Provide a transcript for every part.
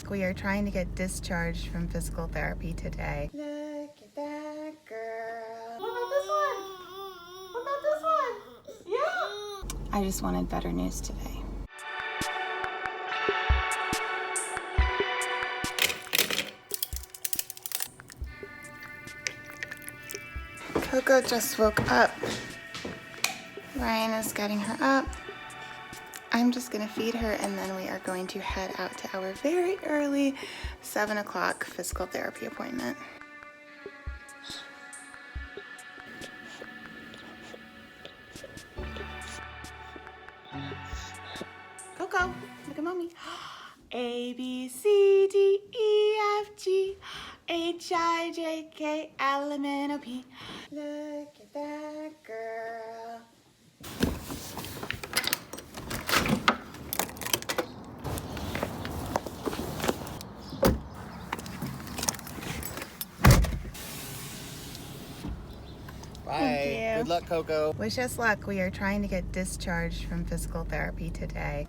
luck, we are trying to get discharged from physical therapy today. Look at that girl. What about this one? What about this one? Yeah! I just wanted better news today. Coco just woke up. Ryan is getting her up. I'm just gonna feed her and then we are going to head out to our very early 7 o'clock physical therapy appointment. Coco, look at mommy. A, B, C, D, E, F, G, H, I, J, K, L, M, N, O, P. Look at that girl. Bye. Good luck, Coco. Wish us luck. We are trying to get discharged from physical therapy today.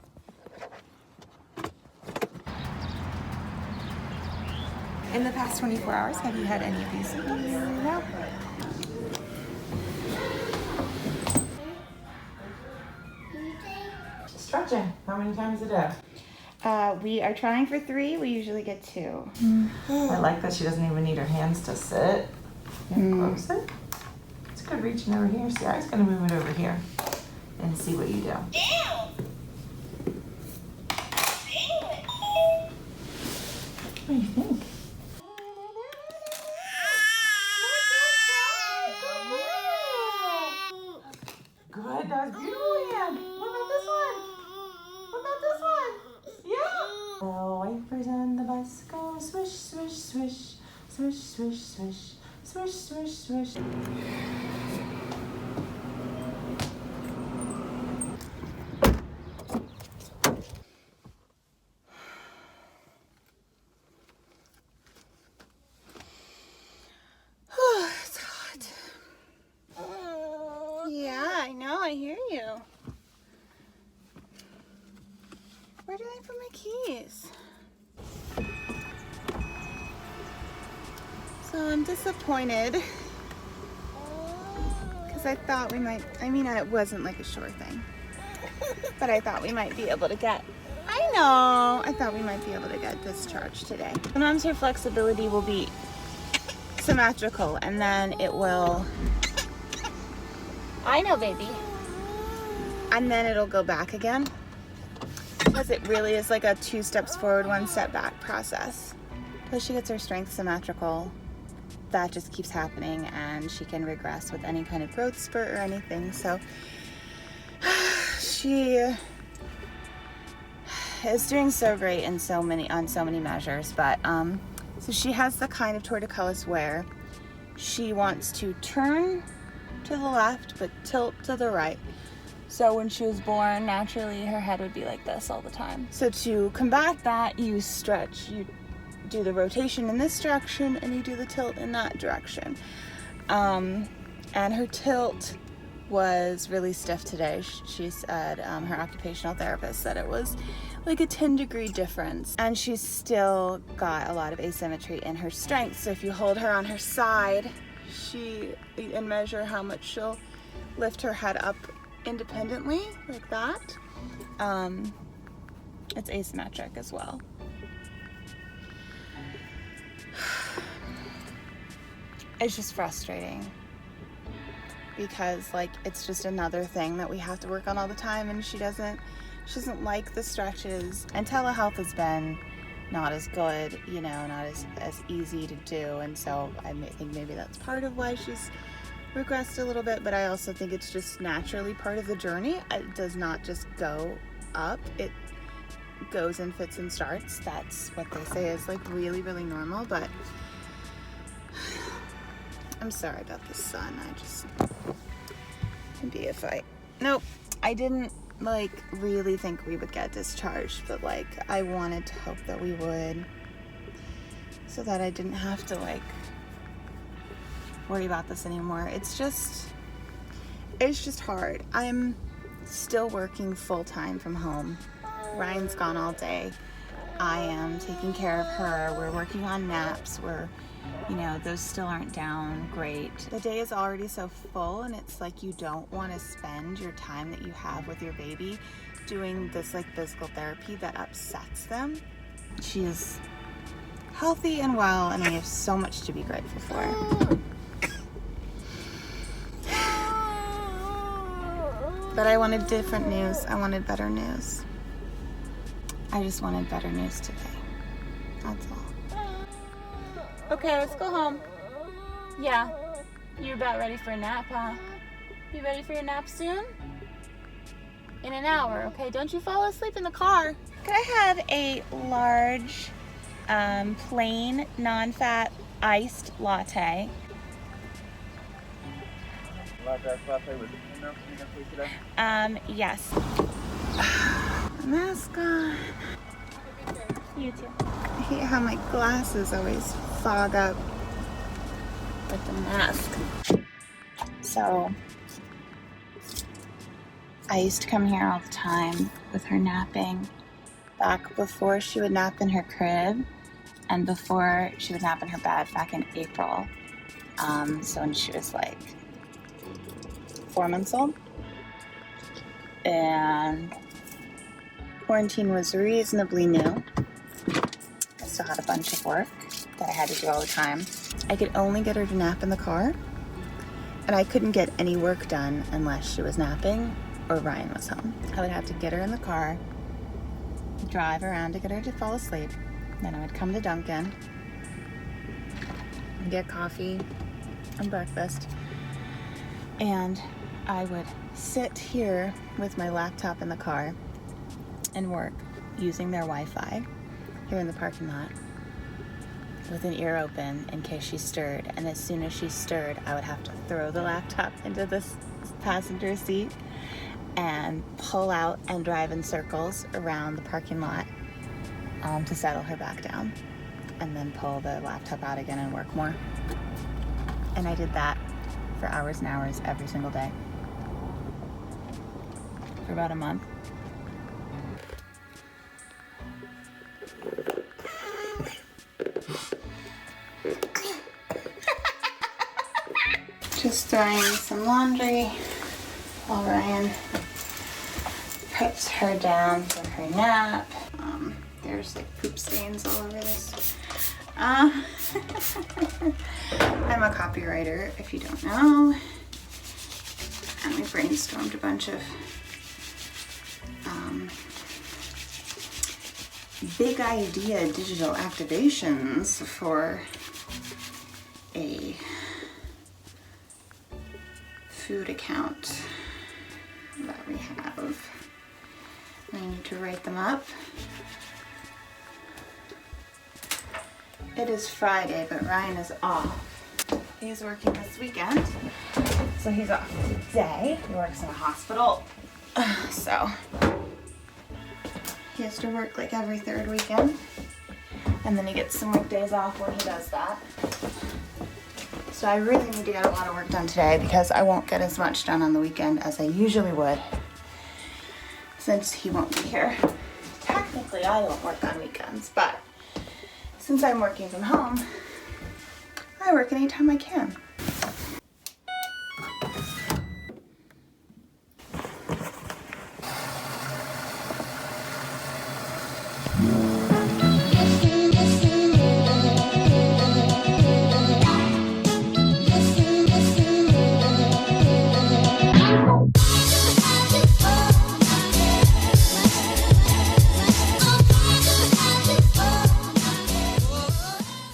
In the past 24 hours, have you had any of these symptoms? No. Stretching. How many times a day? We are trying for 3. We usually get 2. I like that she doesn't even need her hands to sit. Close it. It's good reaching over here. See, I was going to move it over here and see what you do. What do you think? Good, that was beautiful, Ann. What about this one? What about this one? Yeah. The wipers on the bus go swish, swish, swish, swish, swish, swish, swish, swish, swish. It's hot. Yeah, I know. I hear you. Where did I put my keys? So I'm disappointed because I thought we might, it wasn't like a sure thing, but I thought we might be able to get, I thought we might be able to get discharged today. Sometimes her flexibility will be symmetrical and then it will, I know baby, and then it'll go back again. Because it really is like a 2 steps forward, 1 step back process. Until she gets her strength symmetrical, that just keeps happening and she can regress with any kind of growth spurt or anything. So she is doing so great on so many measures, but so she has the kind of torticollis where she wants to turn to the left but tilt to the right. So when she was born, naturally her head would be like this all the time. So to combat that, you stretch. You do the rotation in this direction and you do the tilt in that direction. And her tilt was really stiff today. She said, her occupational therapist said it was like a 10-degree difference. And she's still got a lot of asymmetry in her strength. So if you hold her on her side, and measure how much she'll lift her head up independently like that, it's asymmetric as well. It's just frustrating because like it's just another thing that we have to work on all the time, and she doesn't like the stretches, and telehealth has been not as good, not as easy to do, and so I think maybe that's part of why she's regressed a little bit, but I also think it's just naturally part of the journey. It does not just go up, it goes in fits and starts. That's what they say is like really, really normal, but I'm sorry about the sun. I just be a fight. Nope, I didn't like really think we would get discharged, but like I wanted to hope that we would, so that I didn't have to like worry about this anymore. It's just hard. I'm still working full-time from home. Ryan's gone all day. I am taking care of her. We're working on naps. Those still aren't down great. The day is already so full, and it's like you don't want to spend your time that you have with your baby doing this like physical therapy that upsets them. She is healthy and well, and we have so much to be grateful for. But I wanted different news. I wanted better news. I just wanted better news today. That's all. Okay, let's go home. Yeah. You're about ready for a nap, huh? You ready for your nap soon? In an hour, okay? Don't you fall asleep in the car. Could I have a large, plain, non-fat, iced latte? Latte with milk today? Yes. Mask on. You too. I hate how my glasses always fog up with the mask. So, I used to come here all the time with her napping back before she would nap in her crib and before she would nap in her bed back in April. So when she was like 4 months old. And quarantine was reasonably new. I still had a bunch of work that I had to do all the time. I could only get her to nap in the car, and I couldn't get any work done unless she was napping or Ryan was home. I would have to get her in the car, drive around to get her to fall asleep. Then I would come to Dunkin' and get coffee and breakfast, and I would sit here with my laptop in the car and work using their Wi-Fi here in the parking lot with an ear open in case she stirred. And as soon as she stirred, I would have to throw the laptop into the passenger seat and pull out and drive in circles around the parking lot to settle her back down, and then pull the laptop out again and work more. And I did that for hours and hours every single day for about a month. Just throwing some laundry while Ryan puts her down for her nap. There's like poop stains all over this. I'm a copywriter, if you don't know, and we brainstormed a bunch of big idea digital activations for a food account that we have. We need to write them up. It is Friday, but Ryan is off. He's working this weekend, so he's off today. He works in a hospital, so he has to work like every third weekend, and then he gets some weekdays off when he does that. So I really need to get a lot of work done today because I won't get as much done on the weekend as I usually would, since he won't be here. Technically, I don't work on weekends, but since I'm working from home, I work anytime I can.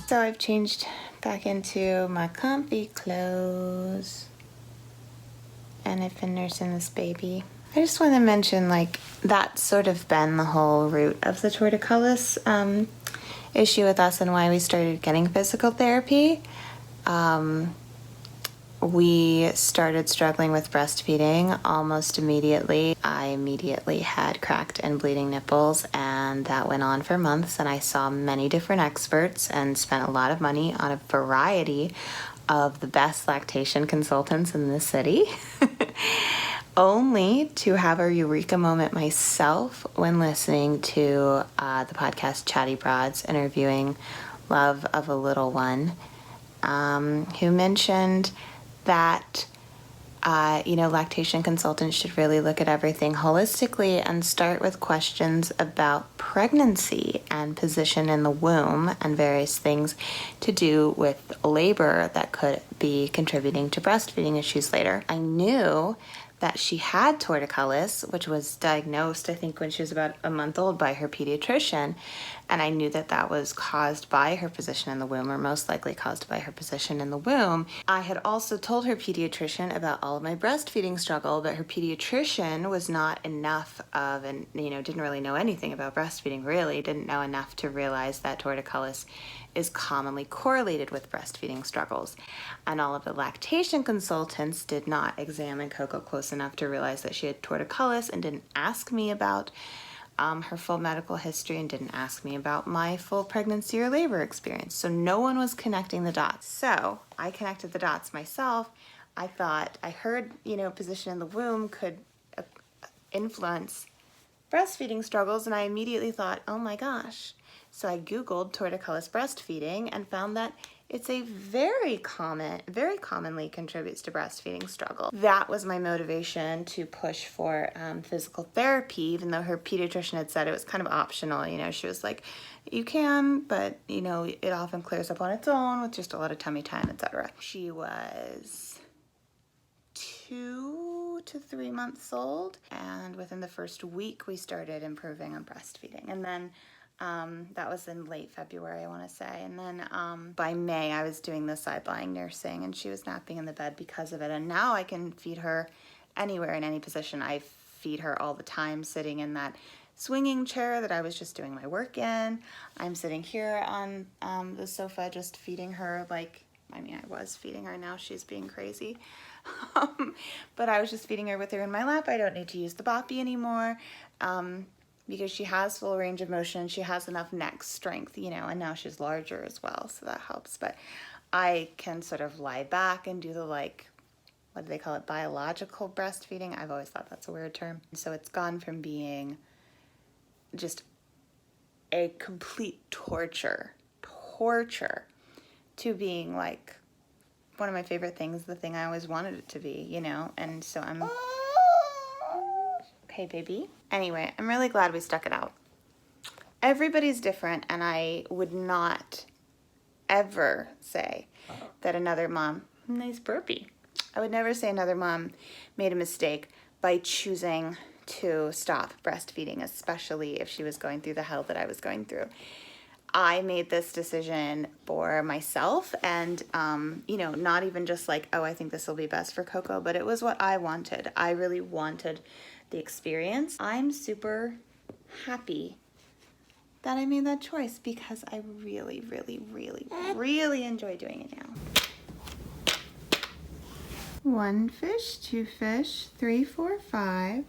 So I've changed back into my comfy clothes, and I've been nursing this baby. I just want to mention, like, that's sort of been the whole root of the Torticollis issue with us and why we started getting physical therapy. We started struggling with breastfeeding almost immediately. I immediately had cracked and bleeding nipples, and that went on for months, and I saw many different experts and spent a lot of money on a variety of the best lactation consultants in the city. only to have a eureka moment myself when listening to the podcast Chatty Broads interviewing Love of a Little One, who mentioned that lactation consultants should really look at everything holistically and start with questions about pregnancy and position in the womb and various things to do with labor that could be contributing to breastfeeding issues later. I knew that she had torticollis, which was diagnosed, I think, when she was about a month old by her pediatrician. And I knew that that was caused by her position in the womb, or most likely caused by her position in the womb. I had also told her pediatrician about all of my breastfeeding struggle, but her pediatrician was not enough of, and didn't really know anything about breastfeeding, really, didn't know enough to realize that torticollis is commonly correlated with breastfeeding struggles. And all of the lactation consultants did not examine Coco close enough to realize that she had torticollis and didn't ask me about her full medical history and didn't ask me about my full pregnancy or labor experience. So no one was connecting the dots. So I connected the dots myself. I thought, I heard, position in the womb could influence breastfeeding struggles, and I immediately thought, oh my gosh. So I Googled torticollis breastfeeding and found that it's a very commonly contributes to breastfeeding struggle. That was my motivation to push for physical therapy, even though her pediatrician had said it was kind of optional. She was like, you can, but it often clears up on its own with just a lot of tummy time, etc. She was 2 to 3 months old, and within the first week we started improving on breastfeeding. And then that was in late February, I want to say. And then by May, I was doing the side-lying nursing, and she was napping in the bed because of it. And now I can feed her anywhere in any position. I feed her all the time, sitting in that swinging chair that I was just doing my work in. I'm sitting here on the sofa just feeding her I was feeding her. Now she's being crazy. But I was just feeding her with her in my lap. I don't need to use the boppy anymore. Because she has full range of motion, she has enough neck strength, and now she's larger as well, so that helps. But I can sort of lie back and do the, what do they call it, biological breastfeeding? I've always thought that's a weird term. So it's gone from being just a complete torture, to being one of my favorite things, the thing I always wanted it to be, and so I'm... Okay, baby. Anyway, I'm really glad we stuck it out. Everybody's different, and I would not ever say that another mom, nice burpee. I would never say another mom made a mistake by choosing to stop breastfeeding, especially if she was going through the hell that I was going through. I made this decision for myself, and, not even just I think this will be best for Coco, but it was what I wanted. I really wanted the experience. I'm super happy that I made that choice because I really, really, really, really enjoy doing it now. 1 fish, 2 fish, 3, 4, 5.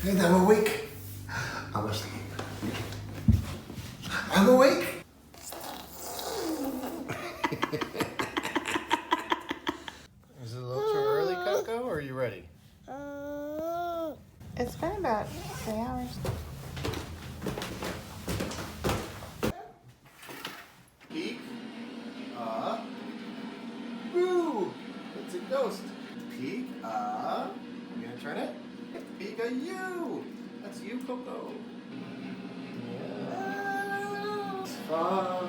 And I'm awake. I'm asleep. I'm awake. Is it a little too early, Coco, or are you ready? It's been about 3 hours. Peek. Boo! It's a ghost. Peek. You gonna turn it? Peek-a-you! That's you, Coco. Yeah. It's far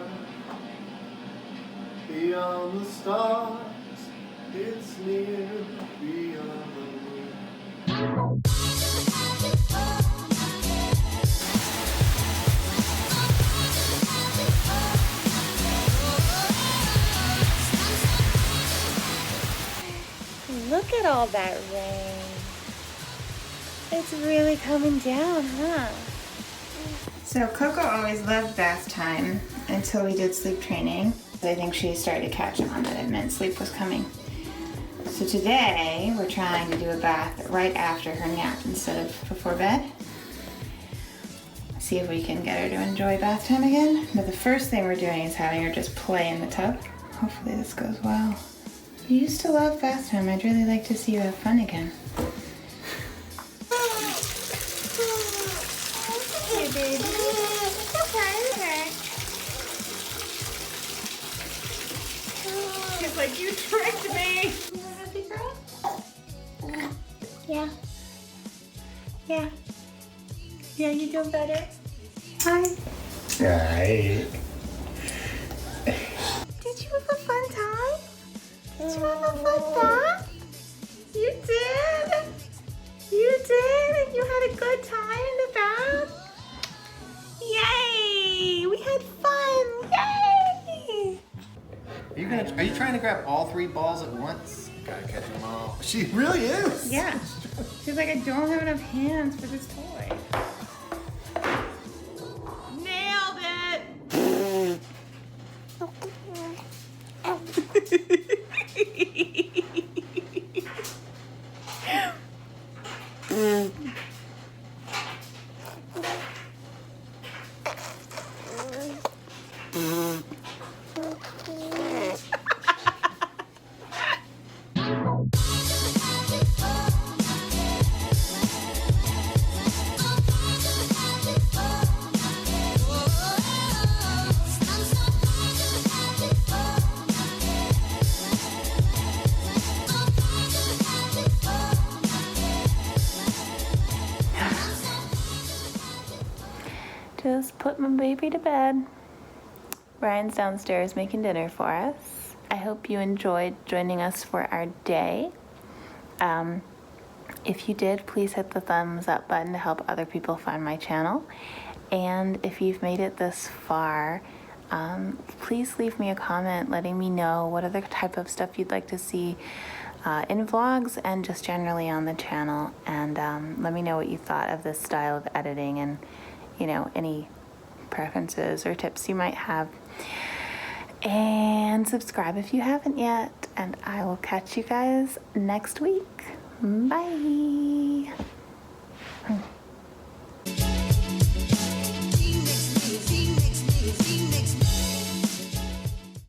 beyond the stars. It's near beyond the moon. Look at all that rain. It's really coming down, huh? So Coco always loved bath time until we did sleep training. I think she started to catch on that it meant sleep was coming. So today we're trying to do a bath right after her nap instead of before bed. See if we can get her to enjoy bath time again. But the first thing we're doing is having her just play in the tub. Hopefully this goes well. You used to love fast time. I'd really like to see you have fun again. Hey, baby. It's okay. She's like, you tricked me. Happy girl? Yeah. Yeah. Yeah, you doing better? Hi. Alright. Did you have a fun time? Did you have a fun bath? You did? You did? You had a good time in the bath? Yay! We had fun! Yay! Are you trying to grab all 3 balls at once? Gotta catch them all. She really is. Yeah. She's like, I don't have enough hands for this toy. Nailed it! Just put my baby to bed. Ryan's downstairs making dinner for us. I hope you enjoyed joining us for our day. If you did, please hit the thumbs up button to help other people find my channel. And if you've made it this far, please leave me a comment letting me know what other type of stuff you'd like to see in vlogs and just generally on the channel. And let me know what you thought of this style of editing and, you know, any preferences or tips you might have. And subscribe if you haven't yet. And I will catch you guys next week. Bye.